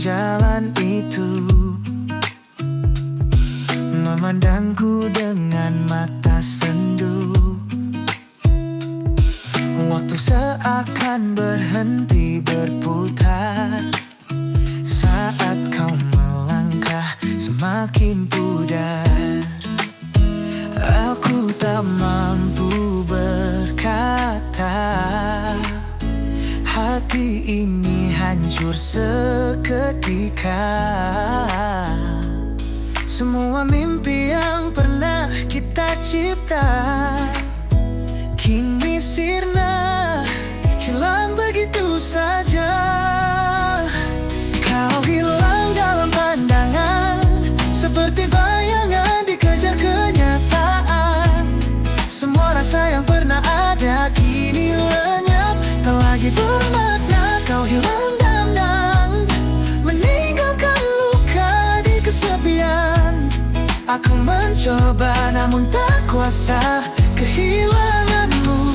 jalan itu, memandangku dengan mata sendu. Waktu seakan berhenti berputar saat kau melangkah semakin pudar. Aku tak mampu berkata, hati ini hancur seketika. Semua mimpi yang pernah kita cipta kini sirna, hilang begitu saja. Kau hilang dalam pandangan, seperti bayangan dikejar kenyataan. Semua rasa yang pernah ada kini lenyap, tak lagi bermakna. Kau hilang dalam, meninggalkan luka di kesepian. Aku mencoba namun tak kuasa, kehilanganmu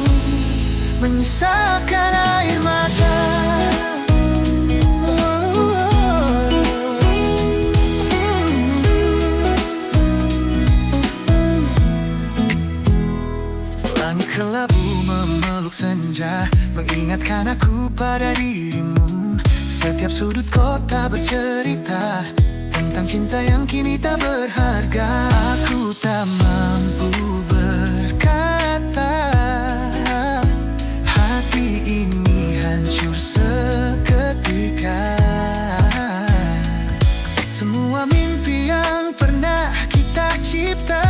menyisakan air mata. Langit kelabu memeluk senja, mengingatkan aku pada dirimu. Setiap sudut kota bercerita tentang cinta yang kini tak berharga. Aku tak mampu berkata, hati ini hancur seketika. Semua mimpi yang pernah kita cipta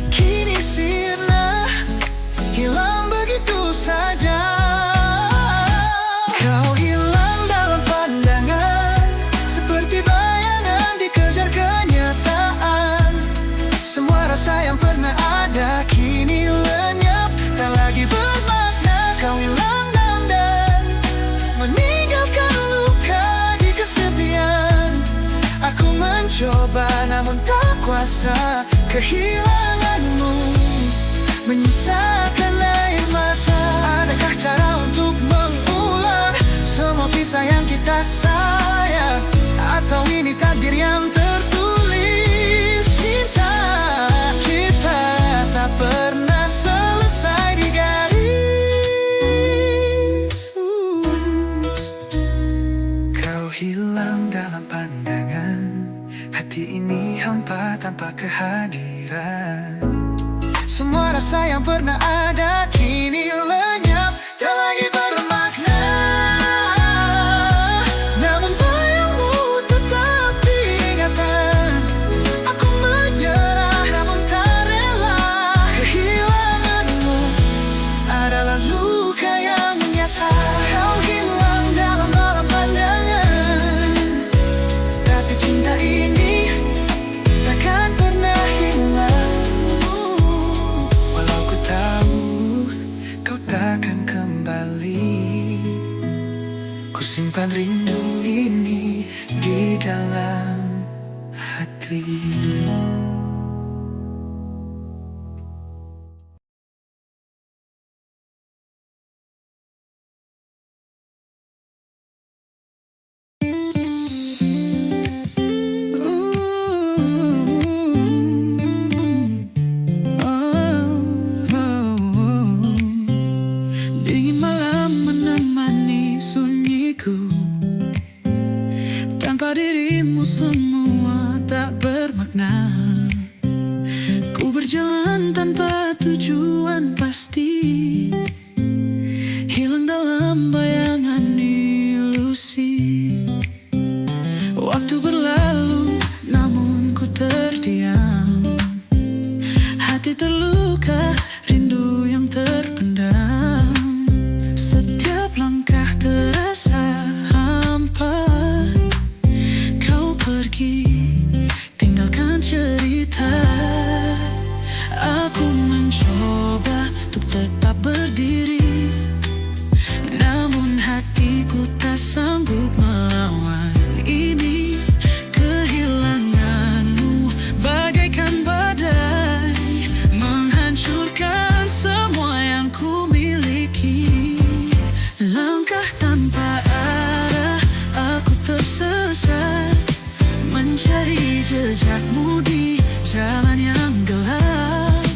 kini sirna, hilang begitu saja. Kau hilang dalam pandangan, seperti bayangan dikejar kenyataan. Semua rasa yang pernah ada kini lenyap, tak lagi bermakna. Kau hilang dan meninggalkan luka di kesepian. Aku mencoba namun tak kuasa, kehilanganmu menyisakan air mata. Adakah cara untuk mengulang semua kisah yang kita sayang? Atau ini takdir yang tertulis? Cinta kita tak pernah selesai di garis. Kau hilang dalam pandangan, hati ini hampa tanpa kehadiran. Semua rasa yang pernah ada kini lenyap, tak lagi bermakna. Namun bayangmu tetap diingatan. Aku menyerah namun tak rela. Kehilanganmu adalah luka yang nyata. Kau hilang dalam malam pandangan, tapi cinta ini takkan pernah hilang. Takkan kembali, ku simpan rindu ini di dalam hati. Tanpa dirimu semua tak bermakna. Ku berjalan tanpa tujuan pasti, hilang dalam bayangan ilusi. Waktu berlalu namun ku terdiam, hati terluka, rindu yang terpendam. Setiap langkah terasa hampa. Kau pergi, tinggalkan cerita. Aku mencoba untuk tetap berdiri, namun hatiku tak sanggup melawan ini. jejakmu di jalan yang gelap.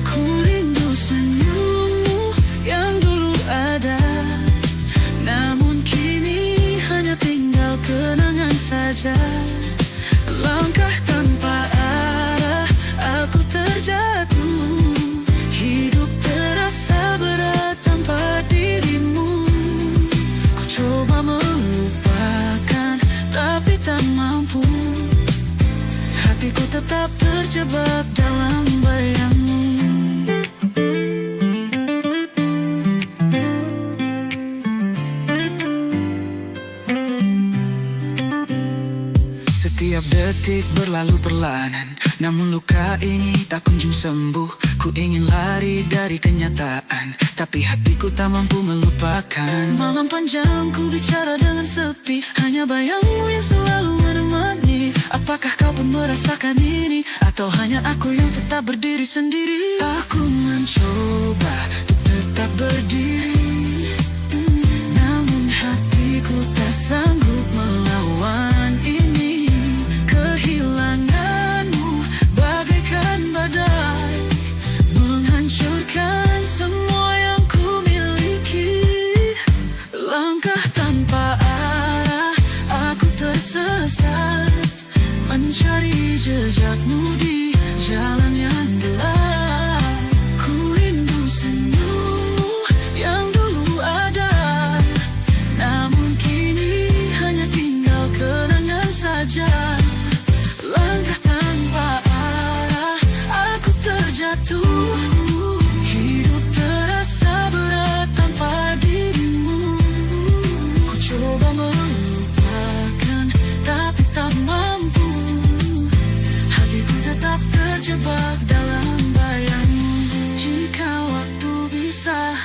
Ku rindu senyummu yang dulu ada, namun kini hanya tinggal kenangan saja. Langkah tanpa arah, aku terjatuh. Hidup terasa berat tanpa dirimu. Ku coba melupakan, tapi tak mampu. Hatiku tetap terjebak dalam bayangmu. Setiap detik berlalu perlahan, namun luka ini tak kunjung sembuh. Ku ingin lari dari kenyataan, tapi hatiku tak mampu melupakan. Malam panjang ku bicara dengan sepi, hanya bayangmu yang selalu menemani. Apakah kau pun merasakan ini, atau hanya aku yang tetap berdiri sendiri? Aku mencoba untuk tetap berdiri, namun hatiku tak sanggup melawan ini. Kehilanganmu bagaikan badai, menghancurkan semua yang ku miliki. Langkah tanpa arah, aku tersesat, mencari jejakmu di jalan yang gelap. Ku rindu senyummu yang dulu ada, namun kini hanya tinggal kenangan saja. Langkah tanpa arah, aku terjatuh. Hidup terasa berat tanpa dirimu. Ku coba melupakan, tapi tak mampu. Hatiku tetap terjebak dalam bayangmu. Jika waktu bisa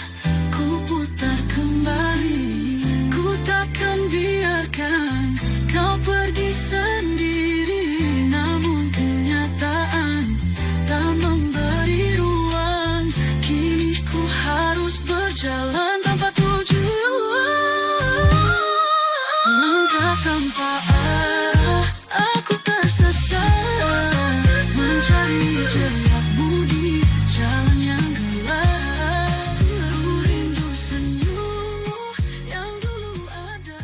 ku putar kembali, ku takkan biarkan kau pergi sendiri. Namun kenyataan tak memberi ruang, kini ku harus berjalan tanpa tujuan. Langkah tanpa arah, aku tersesat, mencari jejakmu di jalan yang gelap. Ku rindu senyummu yang dulu ada.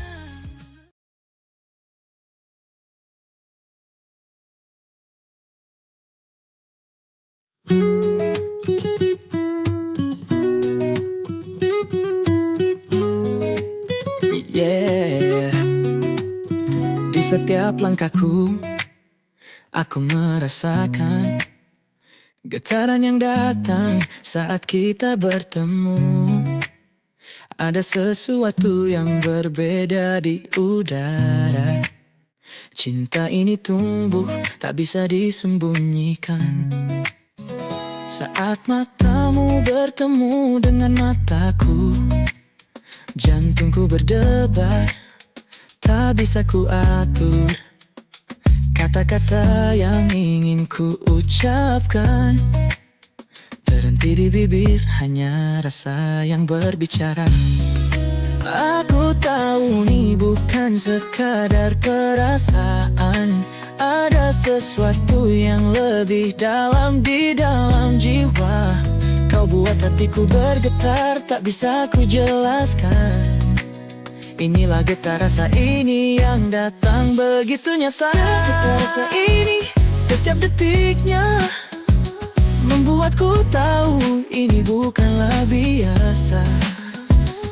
Yeah. Di setiap langkahku, aku merasakan getaran yang datang saat kita bertemu. Ada sesuatu yang berbeda di udara. Cinta ini tumbuh, tak bisa disembunyikan. Saat matamu bertemu dengan mataku, jantungku berdebar, tak bisa ku atur. Kata-kata yang ingin ku ucapkan terhenti di bibir, hanya rasa yang berbicara. Aku tahu ini bukan sekadar perasaan, ada sesuatu yang lebih dalam di dalam jiwa. Kau buat hatiku bergetar, tak bisa ku jelaskan. Inilah getar rasa ini yang datang begitu nyata. Getar rasa ini setiap detiknya membuatku tahu ini bukanlah biasa.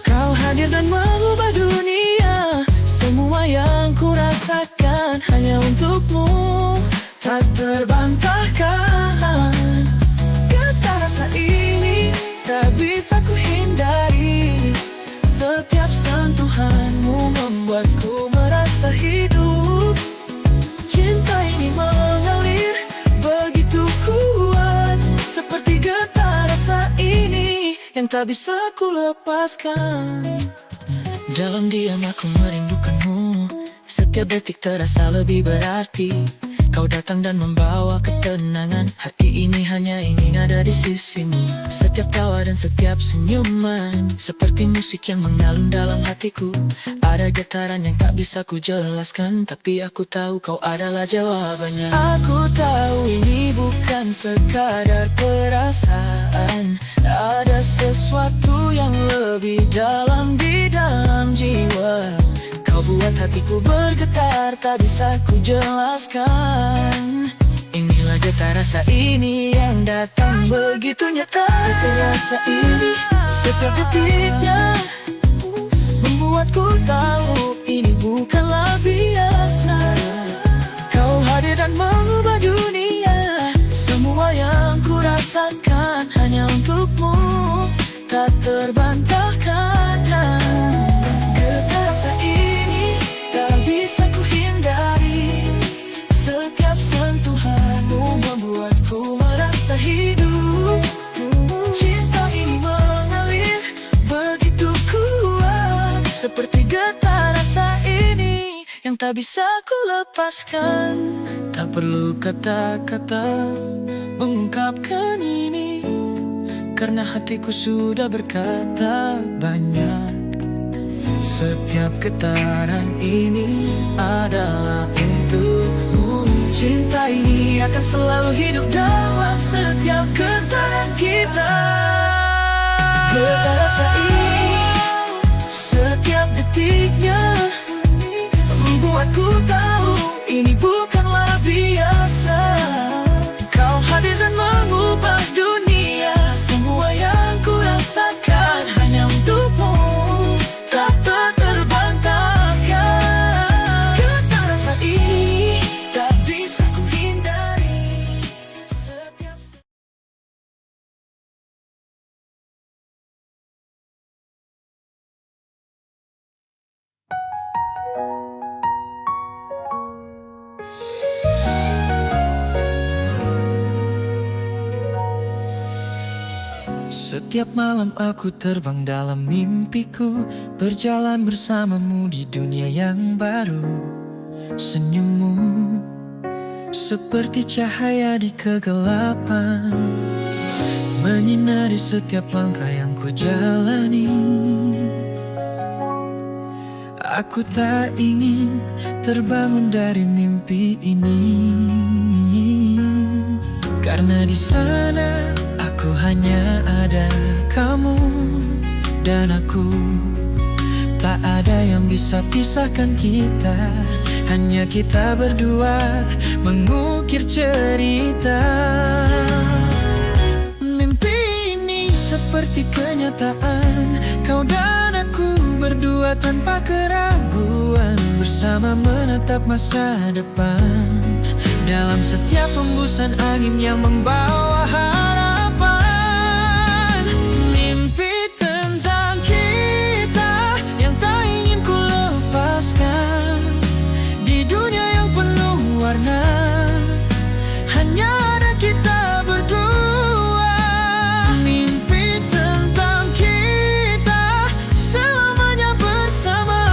Kau hadir dan mengubah dunia. Semua yang ku rasakan hanya untukmu, tak terbantahkan. Getar rasa ini tak bisa ku hindari. Setiap sentuhanmu membuatku merasa hidup. Cinta ini mengalir begitu kuat, seperti getar rasa ini yang tak bisa ku lepaskan. Dalam diam aku merindukanmu. Setiap detik terasa lebih berarti. Kau datang dan membawa ketenangan. Hati ini hanya ingin ada di sisimu. Setiap tawa dan setiap senyuman seperti musik yang mengalun dalam hatiku. Ada getaran yang tak bisa ku jelaskan, tapi aku tahu kau adalah jawabannya. Aku tahu ini bukan sekadar perasaan. Ada sesuatu yang lebih dalam di dalam jiwa. Kau buat hatiku bergetar, tak bisa ku jelaskan. Inilah getar rasa ini yang datang begitu nyata. Getar rasa ini setiap detiknya membuatku tahu ini bukanlah biasa. Kau hadir dan mengubah dunia. Semua yang ku rasakan hanya untukmu, tak terbantahkan. Getar rasa ini tak bisa ku hindari. Setiap sentuhanmu membuatku merasa hidup. Cinta ini mengalir begitu kuat, seperti getar rasa ini yang tak bisa ku lepaskan. Tak perlu kata-kata mengungkapkan ini, karena hatiku sudah berkata banyak. Setiap getaran ini adalah untukmu. Cinta ini akan selalu hidup dalam setiap getaran kita. Getar rasa ini setiap detiknya membuatku tahu ini bukanlah biasa. Kau hadir dan mengubah dunia. Semua yang ku rasakan hanya untukmu, tak terbantahkan. Getar rasa ini tak bisa ku hindari. Setiap Setiap malam aku terbang dalam mimpiku, berjalan bersamamu di dunia yang baru. Senyummu seperti cahaya di kegelapan, menyinari setiap langkah yang ku jalani. Aku tak ingin terbangun dari mimpi ini, karena di sana aku hanya ada kamu dan aku. Tak ada yang bisa pisahkan kita, hanya kita berdua mengukir cerita. Mimpi ini seperti kenyataan, kau dan aku berdua tanpa keraguan, bersama menatap masa depan. Dalam setiap hembusan angin yang membawa harapan. Mimpi tentang kita yang tak ingin ku lepaskan. Di dunia yang penuh warna, hanya ada kita berdua. Mimpi tentang kita selamanya bersama,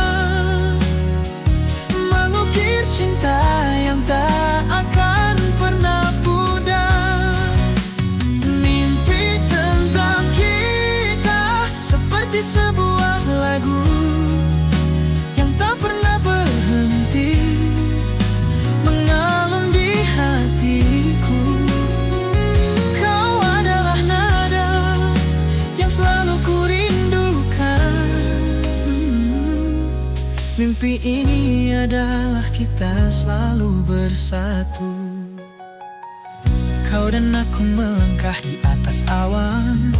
mengukir cinta yang tak akan pernah pudar. Mimpi tentang kita seperti sebuah lagu yang tak pernah berhenti mengalun di hatiku. Kau adalah nada yang selalu ku rindukan. Mimpi ini adalah kita selalu bersatu. Kau dan aku melangkah di atas awan,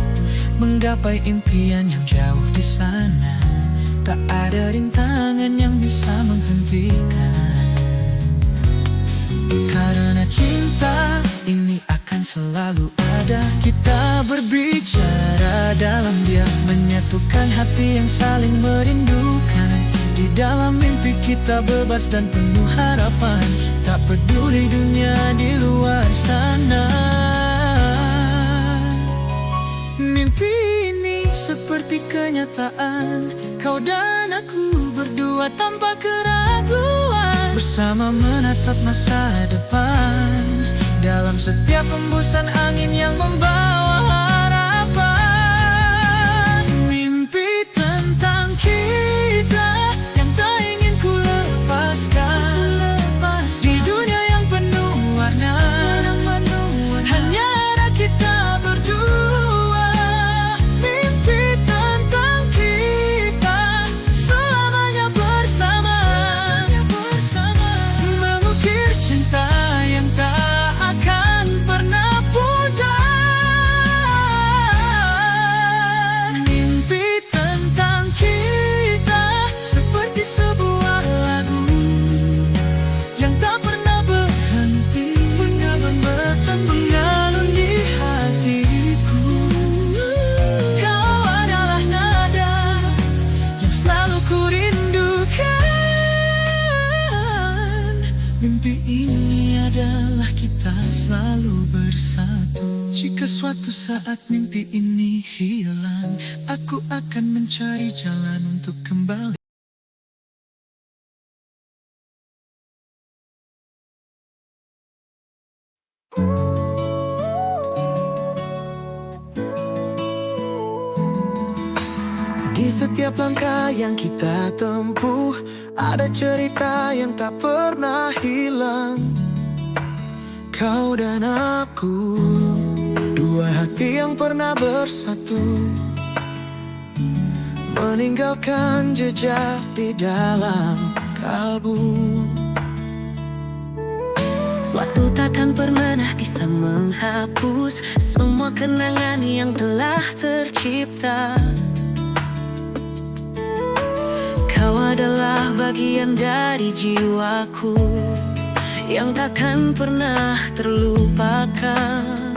menggapai impian yang jauh di sana. Tak ada rintangan yang bisa menghentikan, karena cinta ini akan selalu ada. Kita berbicara dalam diam, menyatukan hati yang saling merindukan. Di dalam mimpi kita bebas dan penuh harapan, tak peduli dunia di luar sana. Mimpi ini seperti kenyataan, kau dan aku berdua tanpa keraguan, bersama bersama menatap masa depan. Dalam setiap hembusan angin yang membawa harapan. Mimpi tentang kita yang tak ingin ku lepaskan. Di dunia yang penuh warna, hanya ada kita berdua. Mimpi tentang kita selamanya bersama. Mengukir cinta yang tak akan pernah pudar. Mimpi tentang kita seperti sebuah lagu yang tak pernah berhenti, mengalun di hatiku. Kau adalah nada yang selalu ku rindukan. Mimpi ini adalah kita selalu bersatu. Jika suatu saat mimpi ini hilang, aku akan mencari jalan untuk kembali. Di setiap langkah yang kita tempuh, ada cerita yang tak pernah hilang. Kau dan aku, dua hati yang pernah bersatu, meninggalkan jejak di dalam kalbu. Waktu takkan pernah bisa menghapus semua kenangan yang telah tercipta. Kau adalah bagian dari jiwaku yang takkan pernah terlupakan.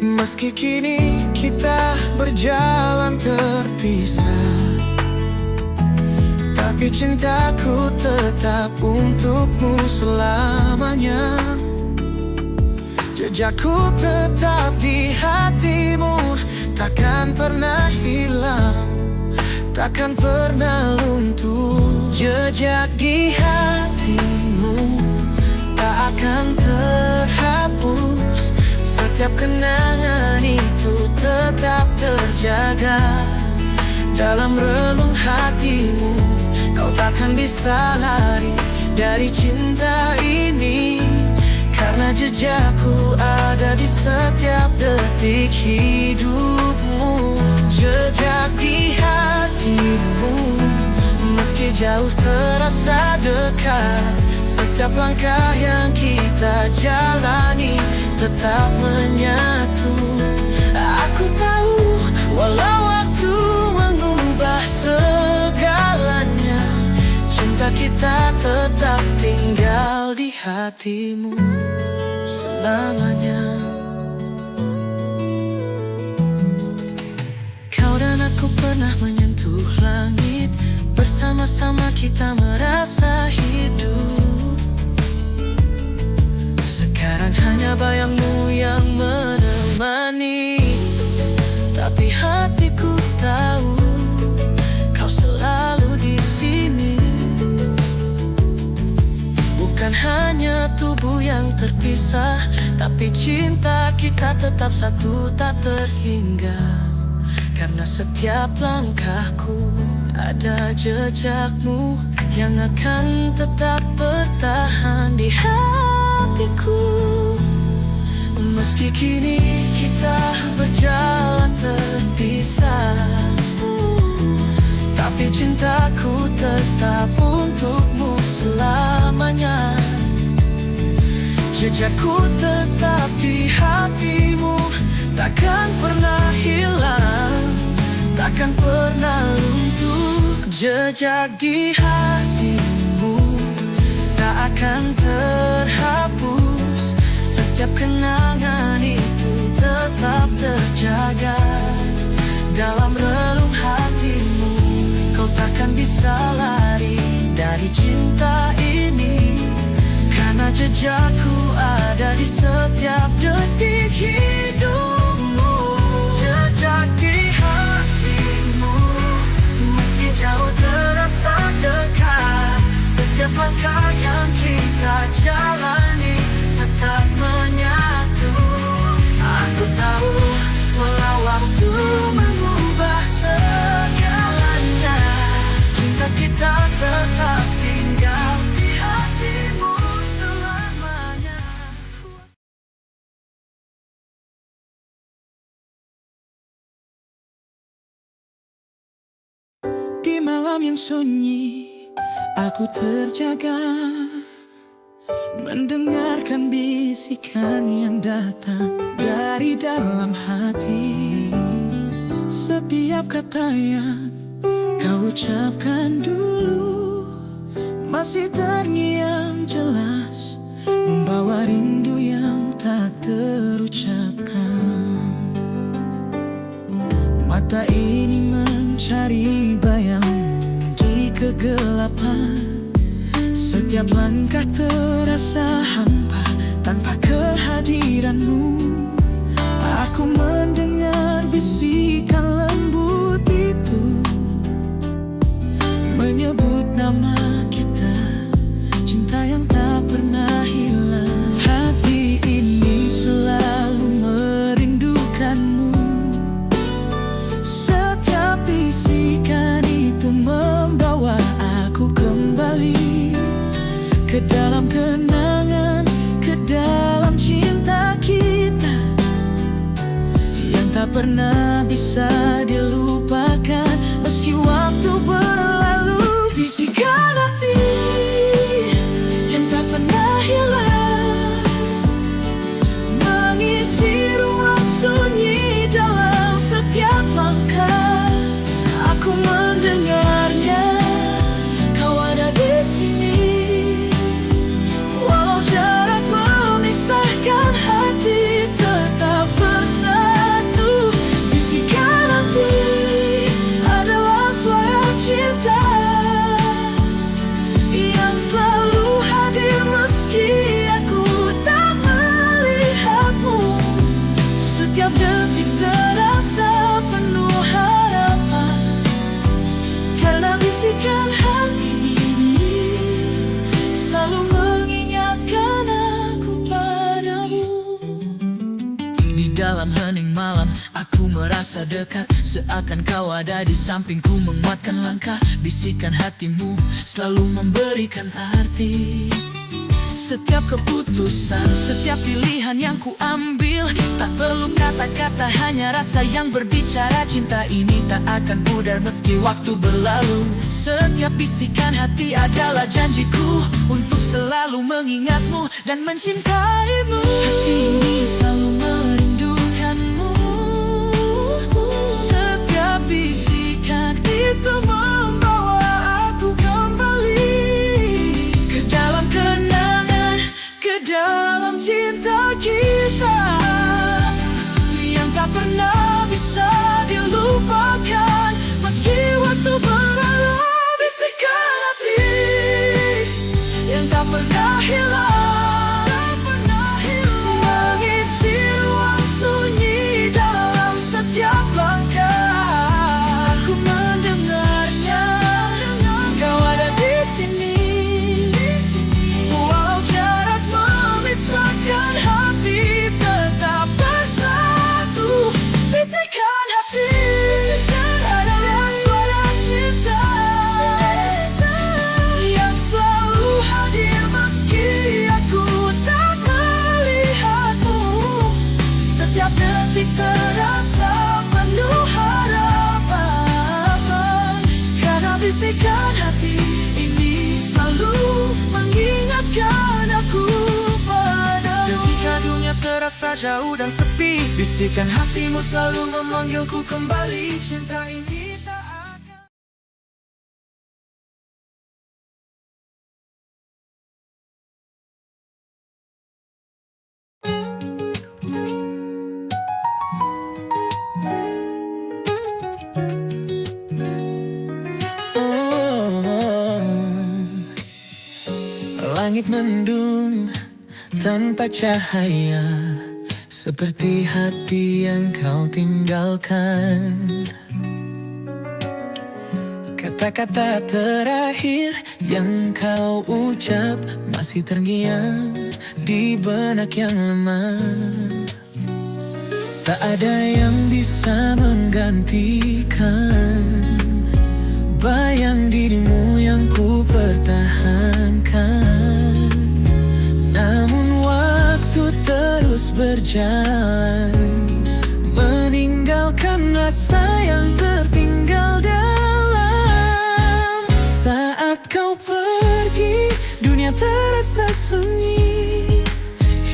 Meski kini kita berjalan terpisah, tapi cintaku tetap untukmu selamanya. Jejakku tetap di hatimu, takkan pernah hilang, takkan pernah luntur. Jejak di hatimu tak akan terhapus. Setiap kenangan itu tetap terjaga dalam relung hatimu. Kau takkan bisa lari dari cinta ini, karena jejakku ada di setiap detik hidupmu. Jejak di hatimu, meski jauh terasa dekat. Setiap langkah yang kita jalani tetap menyatu. Aku tahu walau waktu mengubah segalanya, cinta kita tetap tinggal di hatimu selamanya. Kau dan aku pernah menyentuh langit, bersama-sama kita merasa hidup. Sekarang hanya bayangmu yang menemani, tapi hatiku tahu kau selalu di sini. Bukan hanya tubuh yang terpisah, tapi cinta kita tetap satu tak terhingga. Karena setiap langkahku ada jejakmu yang akan tetap bertahan di hatiku. Meski kini kita berjalan terpisah, tapi cintaku tetap untukmu selamanya. Jejakku tetap di hatimu, takkan pernah hilang, takkan pernah luntur. Jejak di hatimu tak akan terhapus. Setiap kenangan itu tetap terjaga dalam relung hatimu. Kau takkan bisa lari dari cinta ini, karena jejakku ada di setiap detik hidupmu. Jejak di hatimu, meski jauh terasa dekat. Setiap langkah yang kita jalani tetap menyatu. Aku tahu walau waktu mengubah segalanya, cinta kita tetap tinggal di hatimu selamanya. Di malam yang sunyi, aku terjaga, mendengarkan bisikan yang datang dari dalam hati. Setiap kata yang kau ucapkan dulu masih terngiang jelas, membawa rindu yang tak terucapkan. Mata ini mencari bayangmu di kegelapan. Setiap langkah terasa hampa tanpa kehadiranmu. Aku mendengar bisikan lembut itu menyebut nama kita, cinta yang tak pernah hilang. Hati ini selalu merindukanmu. Setiap bisikan itu membawa aku kembali ke dalam kenangan, ke dalam cinta kita yang tak pernah bisa dilupakan meski waktu berlalu. Bisikan hati yang tak pernah hilang mengisi ruang sunyi dalam setiap langkah. Aku mendengarnya, kau ada di sini. Walau jarak memisahkan, hati tetap bersatu. Bisikan hati adalah suara cinta yang selalu hadir meski aku tak melihatmu. Setiap detik terasa penuh harapan, karena bisikan hati ini selalu mengingatkan aku padamu. Di dalam hening malam, aku merasa dekat, seakan kau ada di sampingku menguatkan langkah. Bisikan hatimu selalu memberikan arti. Setiap keputusan, setiap pilihan yang ku ambil, tak perlu kata-kata, hanya rasa yang berbicara. Cinta ini tak akan pudar meski waktu berlalu. Setiap bisikan hati adalah janjiku untuk selalu mengingatmu dan mencintaimu. Hati ini selalu merindukanmu. Setiap bisikan itu membawa aku kembali ke dalam kenangan, ke dalam cinta kita yang tak pernah bisa dilupakan meski waktu berlalu. Bisikan hati yang tak pernah hilang mengisi ruang sunyi dalam setiap langkah. Aku mendengarnya, kau ada di sini. Walau jarak memisahkan, hati tetap bersatu. Bisikan hati adalah suara cinta yang selalu hadir meski aku tak melihatmu. Setiap detik terasa penuh harapan, karena bisikan hati ini selalu mengingatkan aku padamu. Ketika dunia terasa jauh dan sepi, bisikan hatimu selalu memanggilku kembali. Cinta ini tak akan. Langit mendung tanpa cahaya, seperti hati yang kau tinggalkan. Kata-kata terakhir yang kau ucap masih terngiang di benak yang lemah. Tak ada yang bisa menggantikan bayang dirimu yang ku pertahankan. Namun waktu terus berjalan, meninggalkan rasa yang tertinggal dalam. Saat kau pergi, dunia terasa sunyi,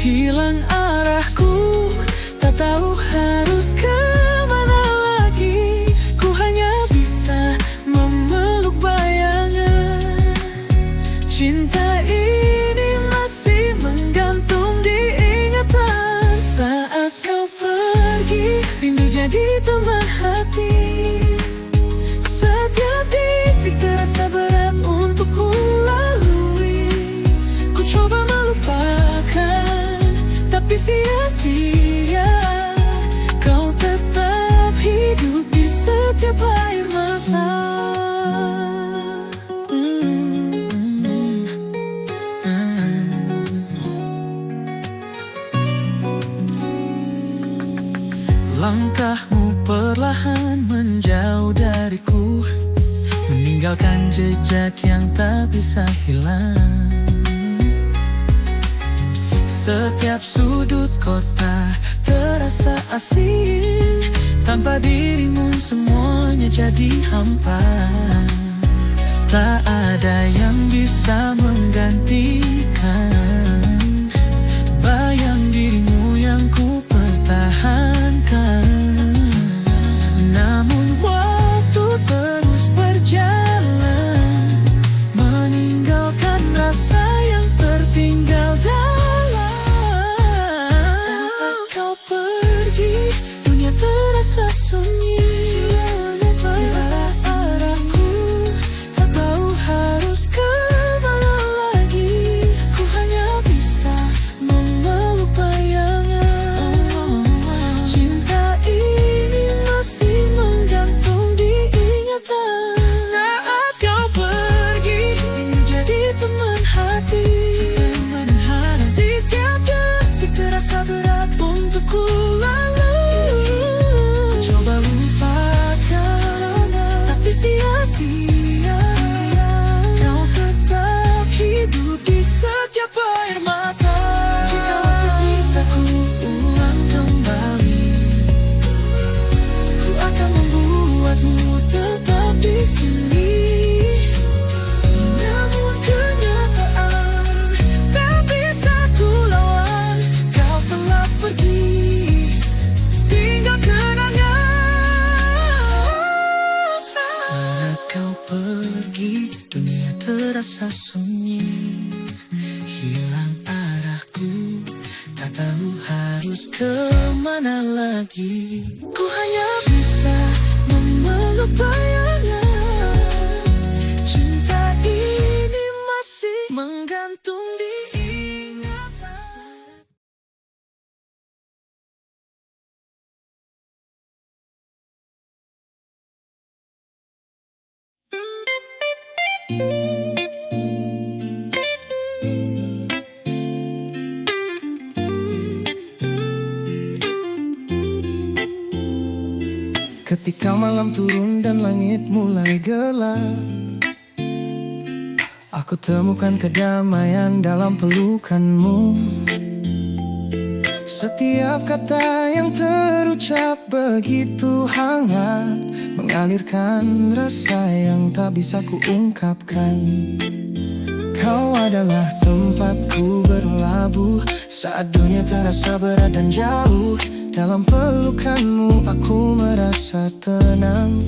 hilang arahku, tak tahu harus kemana lagi. Ku hanya bisa memeluk bayangan. Cinta ini masih menggantung di ingatan. Saat kau pergi, rindu jadi teman hati. Setiap detik terasa berat untuk ku lalui. Ku coba melupakan, tapi sia-sia. Kau tetap hidup di setiap air mata. Langkahmu perlahan menjauh dariku, meninggalkan jejak yang tak bisa hilang. Setiap sudut kota terasa asing, tanpa dirimu semuanya jadi hampa. Tak ada yang bisa menggantikan bayang dirimu yang ku pertahankan. Namun waktu terus berjalan, meninggalkan rasa yang tertinggal dalam. Saat kau pergi, dunia terasa sunyi, hilang arahku, tak tahu harus kemana lagi. Ku hanya bisa memeluk bayangan. Cinta ini masih menggantung di ingatan. Saat kau pergi, rindu jadi teman hati. Setiap detik terasa berat untuk ku lalui. Coba lupakan, tapi sia-sia. Kau tetap hidup di setiap air mata. Jika waktu bisa ku ulang kembali, ku akan membuatmu tetap di sini. Namun kenyataan tak bisa ku lawan. Kau telah pergi, tinggal kenangan. Saat kau pergi, dunia terasa sunyi, hilang arahku, tak tahu harus kemana lagi. Ku hanya bisa memeluk bayangan. Cinta ini masih menggantung di ingatan. Ketika malam turun dan langit mulai gelap, aku temukan kedamaian dalam pelukanmu. Setiap kata yang terucap begitu hangat, mengalirkan rasa yang tak bisa kuungkapkan. Kau adalah tempatku berlabuh saat dunia terasa berat dan jauh. Dalam pelukanmu aku merasa tenang,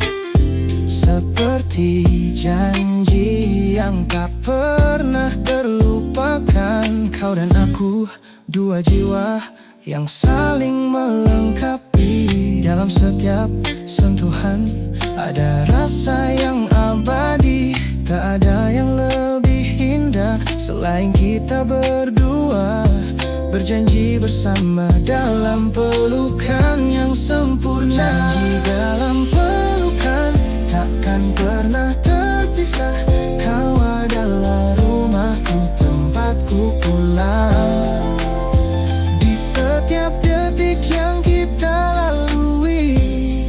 seperti janji yang tak pernah terlupakan. Kau dan aku, dua jiwa yang saling melengkapi. Dalam setiap sentuhan ada rasa yang abadi. Tak ada yang lebih indah selain kita berdua, berjanji bersama dalam pelukan yang sempurna. Janji dalam pelukan takkan pernah terpisah. Kau ada adalah rumahku, tempatku pulang. Di setiap detik yang kita lalui,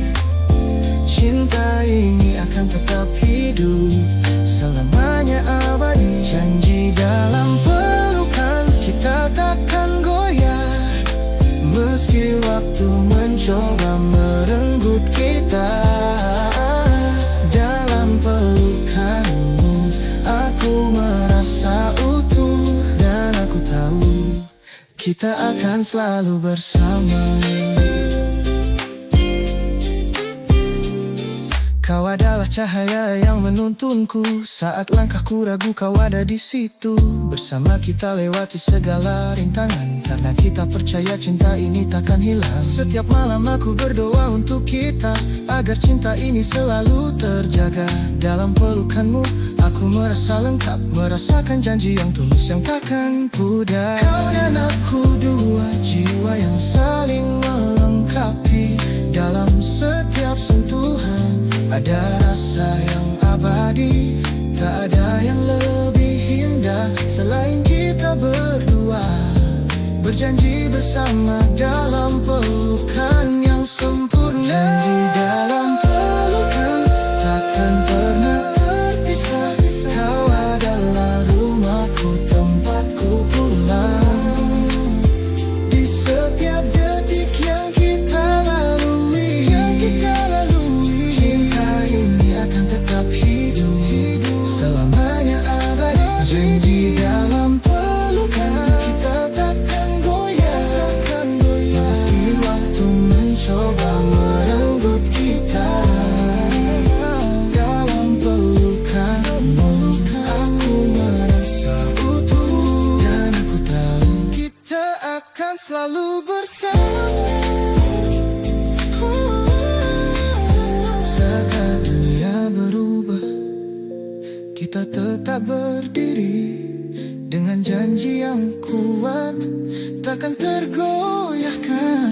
cinta ini akan tetap hidup selamanya abadi. Janji dalam pelukan kita takkan goyah, meski waktu mencoba merenggut kita. Dalam pelukanmu aku merasa utuh, dan aku tahu kita akan selalu bersama. Kau adalah cahaya yang menuntunku saat langkahku ragu, kau ada di situ. Bersama kita lewati segala rintangan, karena kita percaya cinta ini takkan hilang. Setiap malam aku berdoa untuk kita, agar cinta ini selalu terjaga. Dalam pelukanmu aku merasa lengkap, merasakan janji yang tulus yang takkan pudar. Kau dan aku dua jiwa yang saling melengkapi. Dalam setiap sentuhan ada rasa yang abadi. Tak ada yang lebih indah selain kita berdua, berjanji bersama dalam pelukan yang sempurna. Janji dalam pelukan takkan pernah terpisah. Kau adalah rumahku, tempatku pulang. Di setiap detik yang kita lalui, cinta ini akan tetap hidup selamanya abadi. Janji dalam pelukan kita takkan goyah, meski waktu mencoba merenggut kita. Dalam pelukanmu aku merasa utuh, dan aku tahu kita akan selalu bersama. Saat dunia berubah, kita tetap berdiri dengan janji yang kuat, takkan tergoyahkan.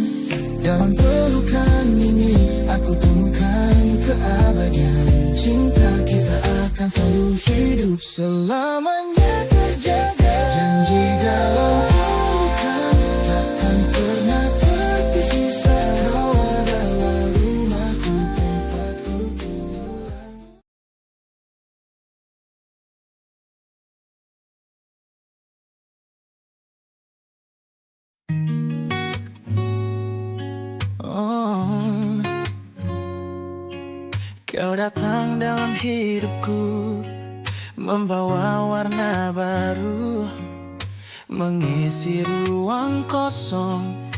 Dalam pelukan ini aku temukan keabadian. Cinta kita akan selalu hidup selamanya terjaga. Janji dalam pelukan takkan pernah terpisah. Kau adalah rumahku, tempatku pulang. Oh, kau datang dalam hidupku, membawa warna baru, mengisi ruang kosong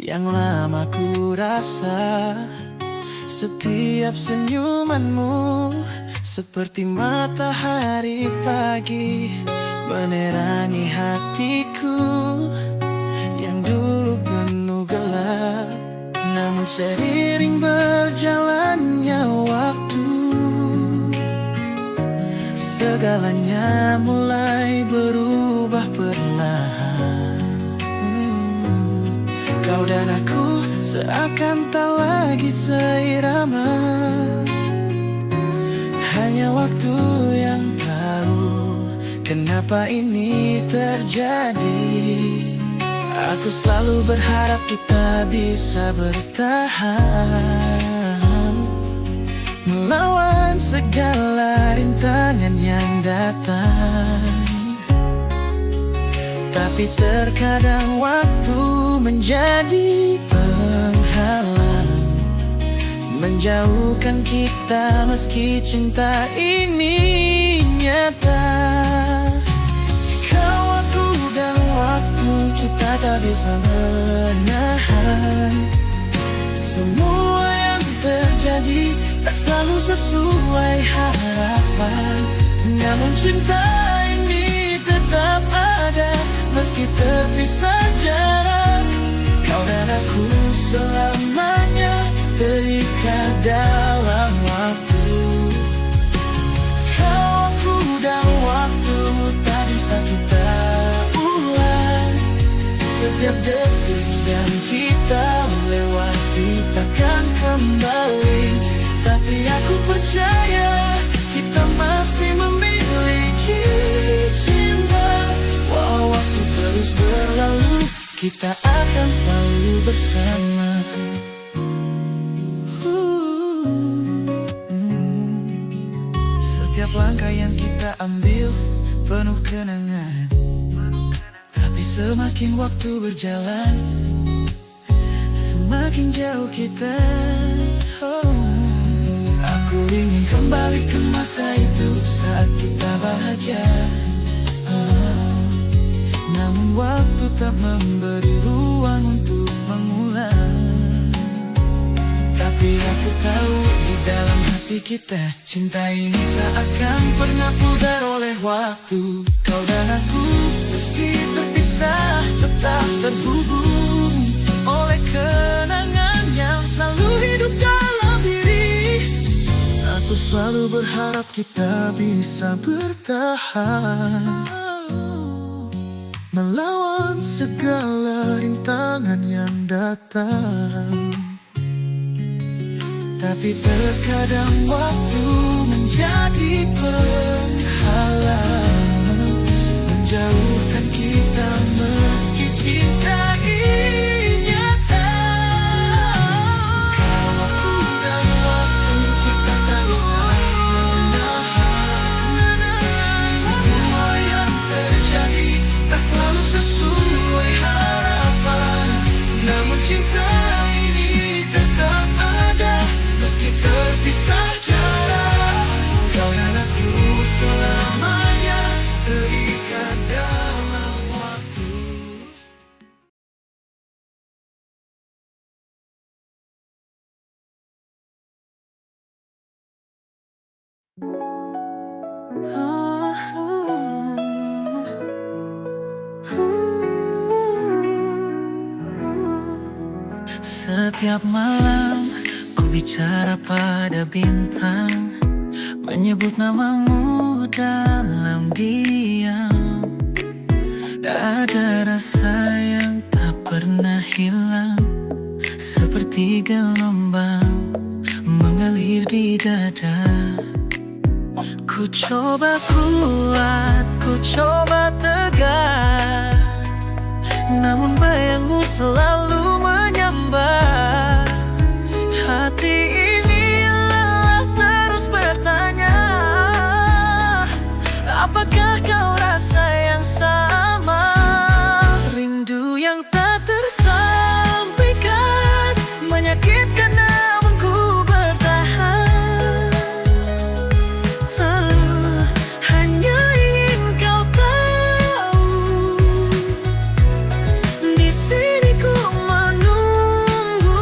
yang lama ku rasa. Setiap senyumanmu seperti matahari pagi, menerangi hatiku yang dulu penuh gelap. Namun seiring berjalannya waktu, segalanya mulai berubah perlahan. Kau dan aku seakan tak lagi seirama, hanya waktu yang tahu kenapa ini terjadi. Aku selalu berharap kita bisa bertahan, melawan segala rintangan yang datang. Tapi terkadang waktu menjadi penghalang, menjauhkan kita meski cinta ini nyata. Kau, aku, dan waktu, kita tak bisa menahan. Semua yang terjadi tak selalu sesuai harapan, namun cinta ini tetap ada meski terpisah jarak. Kau dan aku selamanya terikat dalam waktu. Kau, aku, dan waktu tak bisa kita ulang. Setiap detik yang kita lewati takkan kembali, tapi aku percaya kita masih memiliki kita akan selalu bersama. Setiap langkah yang kita ambil penuh kenangan, tapi semakin waktu berjalan, semakin jauh kita. Aku ingin kembali ke masa itu saat kita bahagia. Namun waktu tak memberi ruang untuk mengulang. Tapi aku tahu di dalam hati kita, cinta ini tak akan pernah pudar oleh waktu. Kau dan aku meski terpisah tetap terhubung oleh kenangan yang selalu hidup dalam diri. Aku selalu berharap kita bisa bertahan melawan segala rintangan yang datang. Tapi terkadang waktu menjadi penghalang, menjauhkan kita meski cinta ini nyata. Kalau waktu dan waktu kita tak bisa menahan, semua yang terjadi tak selalu sesuai harapan. Namun cinta ini tetap ada meski terpisah jarak. Kau dan aku selamanya terikat dalam waktu. Setiap malam ku bicara pada bintang, menyebut namamu dalam diam. Ada rasa yang tak pernah hilang, seperti gelombang mengalir di dada. Ku coba kuat, ku coba tegar, namun bayangmu selalu menyambar. Hati ini lelah terus bertanya, apakah kau rasa yang sama? Rindu yang tak tersampaikan menyakitkan, namun ku bertahan. Hanya ingin kau tahu, di sini ku menunggu.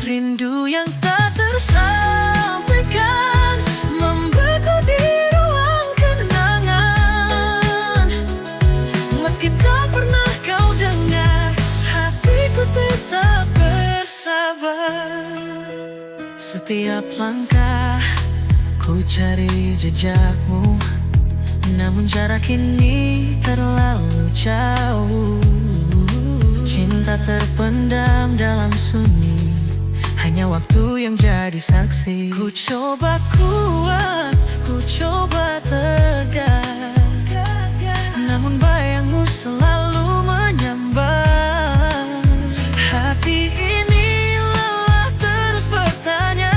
Rindu yang tak tersampaikan membeku di ruang kenangan. Meski tak pernah kau dengar, hatiku tetap bersabar. Setiap langkah ku cari jejakmu, namun jarak ini terlalu jauh. Cinta terpendam dalam sunyi, hanya waktu yang jadi saksi. Ku coba kuat, ku coba tegar, namun bayangmu selalu menyambar. Hati ini lelah terus bertanya,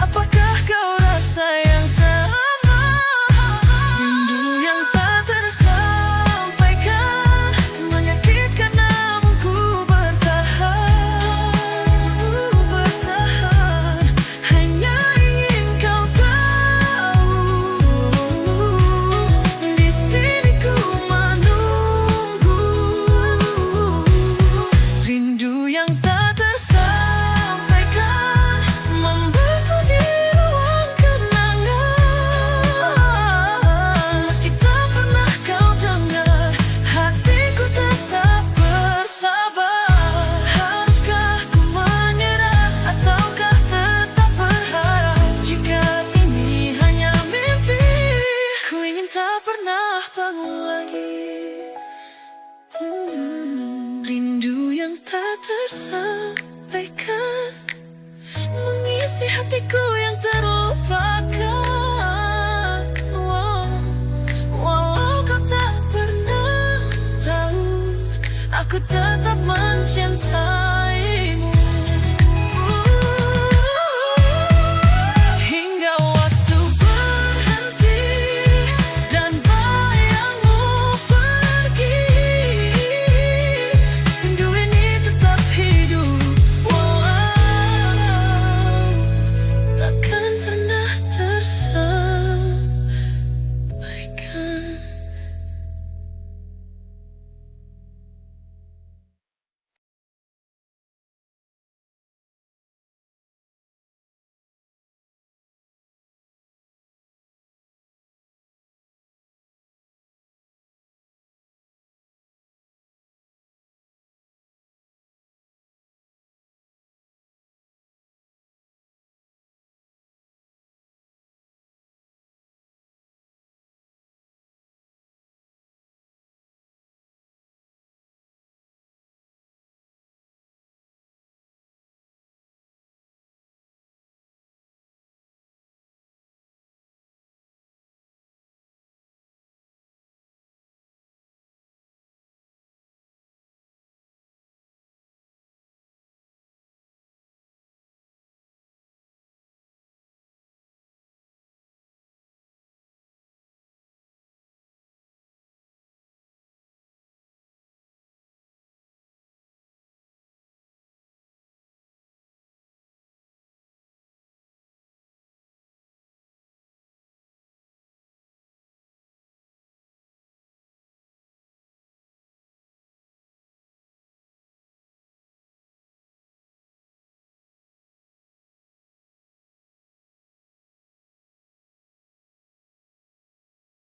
apakah kau rasa yang sama? Rindu yang tak tersampaikan menyakitkan, namun ku bertahan. Hanya ingin kau tahu, di sini ku menunggu. Rindu yang tak tersampaikan membeku di ruang kenangan. Meski tak pernah kau dengar, hatiku tetap bersabar. Haruskah ku menyerah ataukah tetap berharap? Jika ini hanya mimpi, ku ingin tak pernah bangun lagi. Rindu yang tak tersampaikan mengisi hatiku